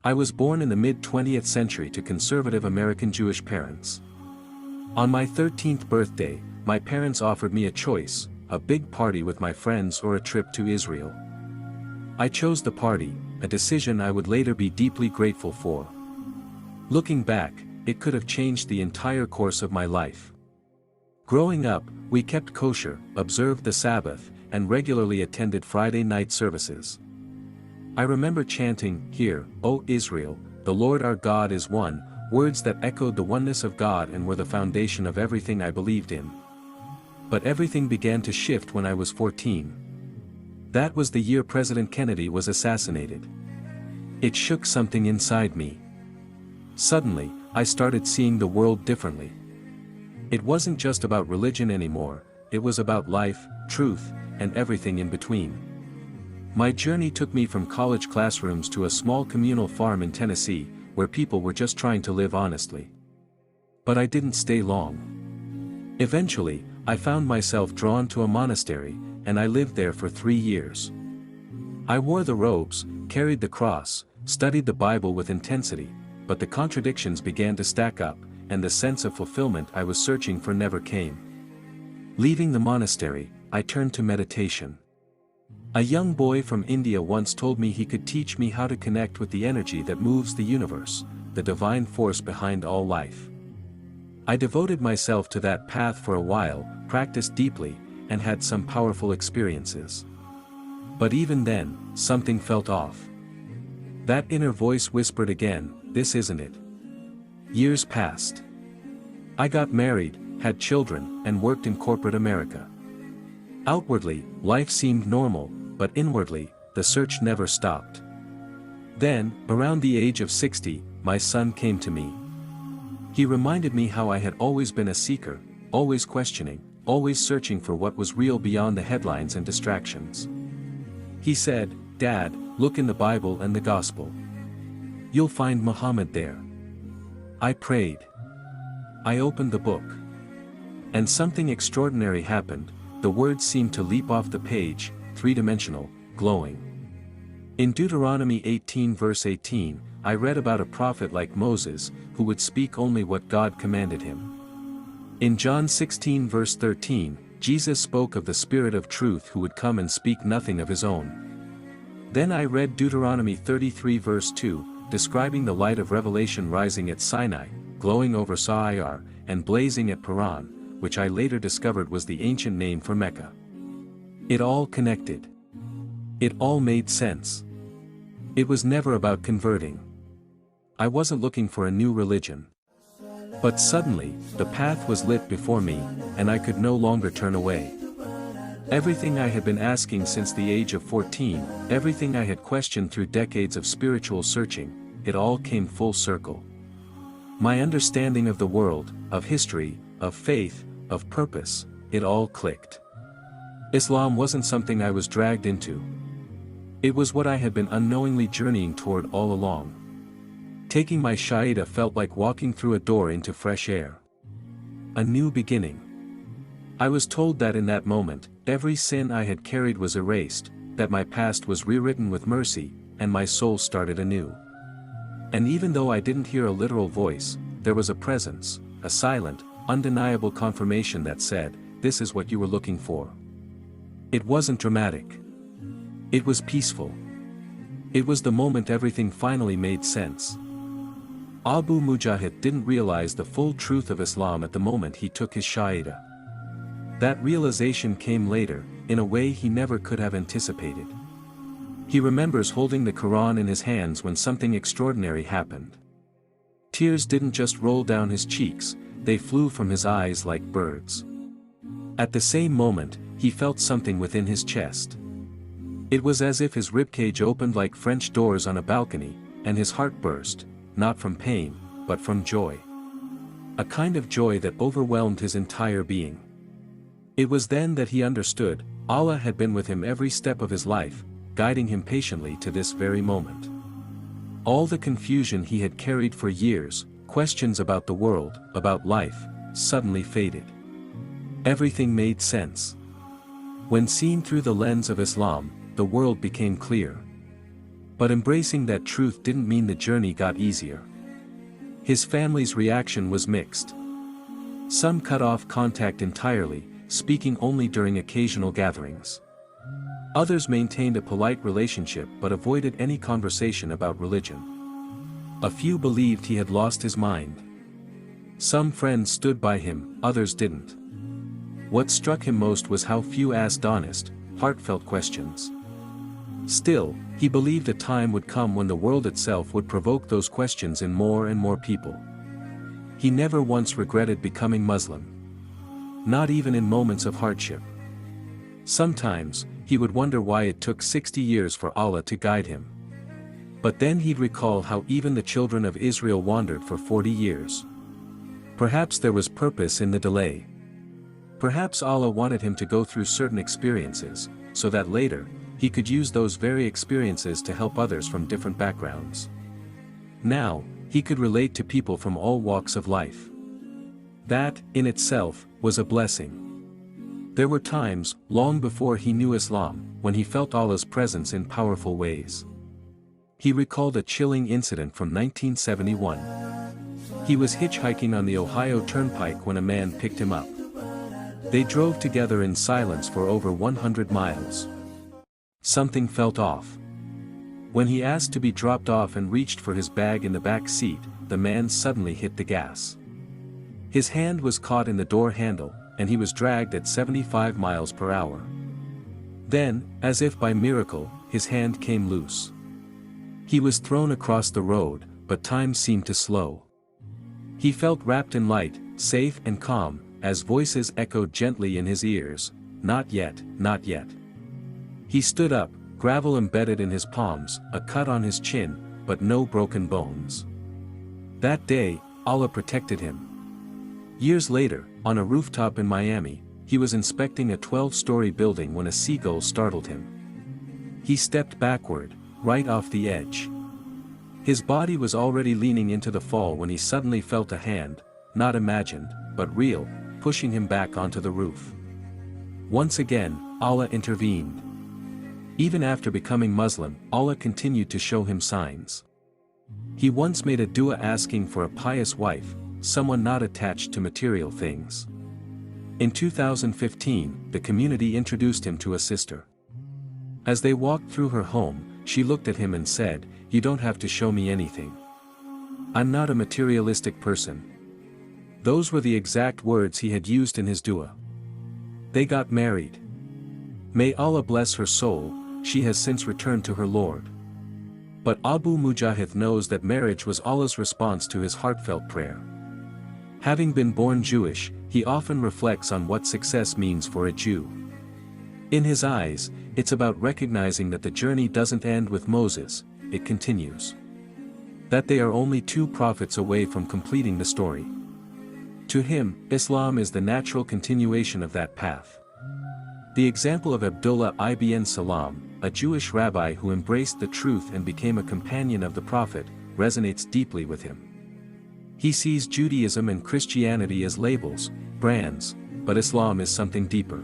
I was born in the mid-20th century to conservative American Jewish parents. On my 13th birthday, my parents offered me a choice, a big party with my friends or a trip to Israel. I chose the party, a decision I would later be deeply grateful for. Looking back, it could have changed the entire course of my life. Growing up, we kept kosher, observed the Sabbath, and regularly attended Friday night services. I remember chanting, "Hear, O Israel, the Lord our God is one," words that echoed the oneness of God and were the foundation of everything I believed in. But everything began to shift when I was 14. That was the year President Kennedy was assassinated. It shook something inside me. Suddenly, I started seeing the world differently. It wasn't just about religion anymore, it was about life, truth, and everything in between. My journey took me from college classrooms to a small communal farm in Tennessee, where people were just trying to live honestly. But I didn't stay long. Eventually, I found myself drawn to a monastery, and I lived there for 3 years. I wore the robes, carried the cross, studied the Bible with intensity, but the contradictions began to stack up, and the sense of fulfillment I was searching for never came. Leaving the monastery, I turned to meditation. A young boy from India once told me he could teach me how to connect with the energy that moves the universe, the divine force behind all life. I devoted myself to that path for a while, practiced deeply, and had some powerful experiences. But even then, something felt off. That inner voice whispered again, "This isn't it." Years passed. I got married, had children, and worked in corporate America. Outwardly, life seemed normal, but inwardly, the search never stopped. Then, around the age of 60, my son came to me. He reminded me how I had always been a seeker, always questioning, always searching for what was real beyond the headlines and distractions. He said, "Dad, look in the Bible and the Gospel. You'll find Muhammad there." I prayed. I opened the book. And something extraordinary happened. The words seemed to leap off the page, three-dimensional, glowing. In Deuteronomy 18 verse 18, I read about a prophet like Moses, who would speak only what God commanded him. In John 16 verse 13, Jesus spoke of the Spirit of truth who would come and speak nothing of his own. Then I read Deuteronomy 33 verse 2, describing the light of revelation rising at Sinai, glowing over Sa'ir, and blazing at Paran, which I later discovered was the ancient name for Mecca. It all connected. It all made sense. It was never about converting. I wasn't looking for a new religion. But suddenly, the path was lit before me, and I could no longer turn away. Everything I had been asking since the age of 14, everything I had questioned through decades of spiritual searching, it all came full circle. My understanding of the world, of history, of faith, of purpose, it all clicked. Islam wasn't something I was dragged into. It was what I had been unknowingly journeying toward all along. Taking my Shahada felt like walking through a door into fresh air. A new beginning. I was told that in that moment, every sin I had carried was erased, that my past was rewritten with mercy, and my soul started anew. And even though I didn't hear a literal voice, there was a presence, a silent, undeniable confirmation that said, "This is what you were looking for." It wasn't dramatic. It was peaceful. It was the moment everything finally made sense. Abu Mujahid didn't realize the full truth of Islam at the moment he took his Shahada. That realization came later, in a way he never could have anticipated. He remembers holding the Quran in his hands when something extraordinary happened. Tears didn't just roll down his cheeks, they flew from his eyes like birds. At the same moment, he felt something within his chest. It was as if his ribcage opened like French doors on a balcony, and his heart burst, not from pain, but from joy. A kind of joy that overwhelmed his entire being. It was then that he understood, Allah had been with him every step of his life, guiding him patiently to this very moment. All the confusion he had carried for years, questions about the world, about life, suddenly faded. Everything made sense. When seen through the lens of Islam, the world became clear. But embracing that truth didn't mean the journey got easier. His family's reaction was mixed. Some cut off contact entirely, speaking only during occasional gatherings. Others maintained a polite relationship but avoided any conversation about religion. A few believed he had lost his mind. Some friends stood by him, others didn't. What struck him most was how few asked honest, heartfelt questions. Still, he believed a time would come when the world itself would provoke those questions in more and more people. He never once regretted becoming Muslim. Not even in moments of hardship. Sometimes, he would wonder why it took 60 years for Allah to guide him. But then he'd recall how even the children of Israel wandered for 40 years. Perhaps there was purpose in the delay. Perhaps Allah wanted him to go through certain experiences, so that later, he could use those very experiences to help others from different backgrounds. Now, he could relate to people from all walks of life. That, in itself, was a blessing. There were times, long before he knew Islam, when he felt Allah's presence in powerful ways. He recalled a chilling incident from 1971. He was hitchhiking on the Ohio Turnpike when a man picked him up. They drove together in silence for over 100 miles. Something felt off. When he asked to be dropped off and reached for his bag in the back seat, the man suddenly hit the gas. His hand was caught in the door handle, and he was dragged at 75 miles per hour. Then, as if by miracle, his hand came loose. He was thrown across the road, but time seemed to slow. He felt wrapped in light, safe and calm, as voices echoed gently in his ears, "Not yet, not yet." He stood up, gravel embedded in his palms, a cut on his chin, but no broken bones. That day, Allah protected him. Years later, on a rooftop in Miami, he was inspecting a 12-story building when a seagull startled him. He stepped backward, right off the edge. His body was already leaning into the fall when he suddenly felt a hand, not imagined, but real, pushing him back onto the roof. Once again, Allah intervened. Even after becoming Muslim, Allah continued to show him signs. He once made a dua asking for a pious wife, someone not attached to material things. In 2015, the community introduced him to a sister. As they walked through her home, she looked at him and said, "You don't have to show me anything. I'm not a materialistic person." Those were the exact words he had used in his dua. They got married. May Allah bless her soul, she has since returned to her Lord. But Abu Mujahid knows that marriage was Allah's response to his heartfelt prayer. Having been born Jewish, he often reflects on what success means for a Jew. In his eyes, it's about recognizing that the journey doesn't end with Moses, it continues. That they are only 2 prophets away from completing the story. To him, Islam is the natural continuation of that path. The example of Abdullah ibn Salam, a Jewish rabbi who embraced the truth and became a companion of the Prophet, resonates deeply with him. He sees Judaism and Christianity as labels, brands, but Islam is something deeper.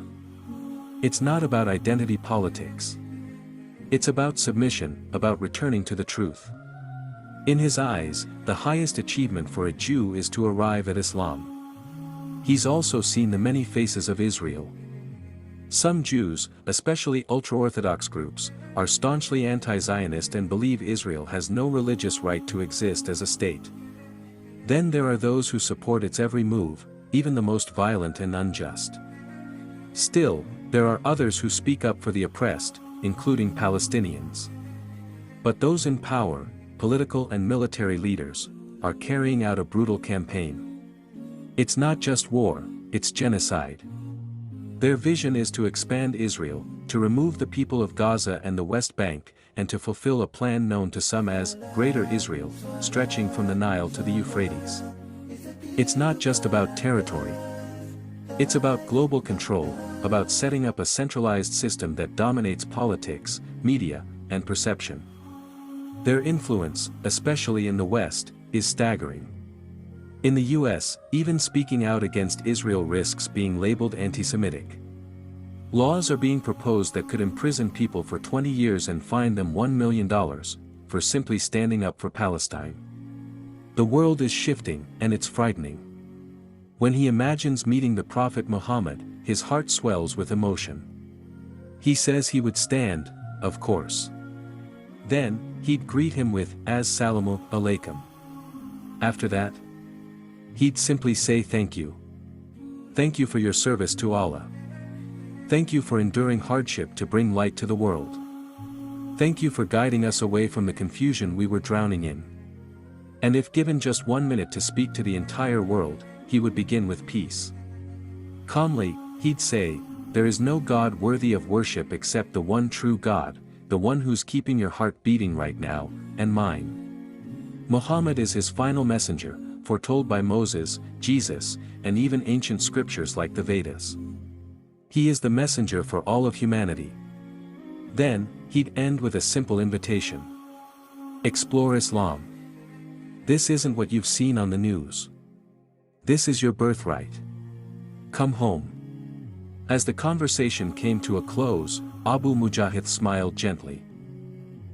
It's not about identity politics. It's about submission, about returning to the truth. In his eyes, the highest achievement for a Jew is to arrive at Islam. He's also seen the many faces of Israel. Some Jews, especially ultra-Orthodox groups, are staunchly anti-Zionist and believe Israel has no religious right to exist as a state. Then there are those who support its every move, even the most violent and unjust. Still, there are others who speak up for the oppressed, including Palestinians. But those in power, political and military leaders, are carrying out a brutal campaign. It's not just war, it's genocide. Their vision is to expand Israel, to remove the people of Gaza and the West Bank, and to fulfill a plan known to some as Greater Israel, stretching from the Nile to the Euphrates. It's not just about territory. It's about global control, about setting up a centralized system that dominates politics, media, and perception. Their influence, especially in the West, is staggering. In the US, even speaking out against Israel risks being labeled anti-Semitic. Laws are being proposed that could imprison people for 20 years and fine them $1 million, for simply standing up for Palestine. The world is shifting, and it's frightening. When he imagines meeting the Prophet Muhammad, his heart swells with emotion. He says he would stand, of course. Then, he'd greet him with, Assalam O Alikum. After that, he'd simply say thank you. Thank you for your service to Allah. Thank you for enduring hardship to bring light to the world. Thank you for guiding us away from the confusion we were drowning in. And if given just 1 minute to speak to the entire world, he would begin with peace. Calmly, he'd say, there is no God worthy of worship except the one true God, the one who's keeping your heart beating right now, and mine. Muhammad is his final messenger, foretold by Moses, Jesus, and even ancient scriptures like the Vedas. He is the messenger for all of humanity. Then, he'd end with a simple invitation. Explore Islam. This isn't what you've seen on the news. This is your birthright. Come home. As the conversation came to a close, Abu Mujahid smiled gently.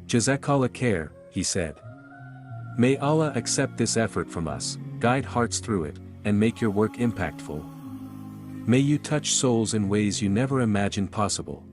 Jazakallah khair, he said. May Allah accept this effort from us, guide hearts through it, and make your work impactful. May you touch souls in ways you never imagined possible.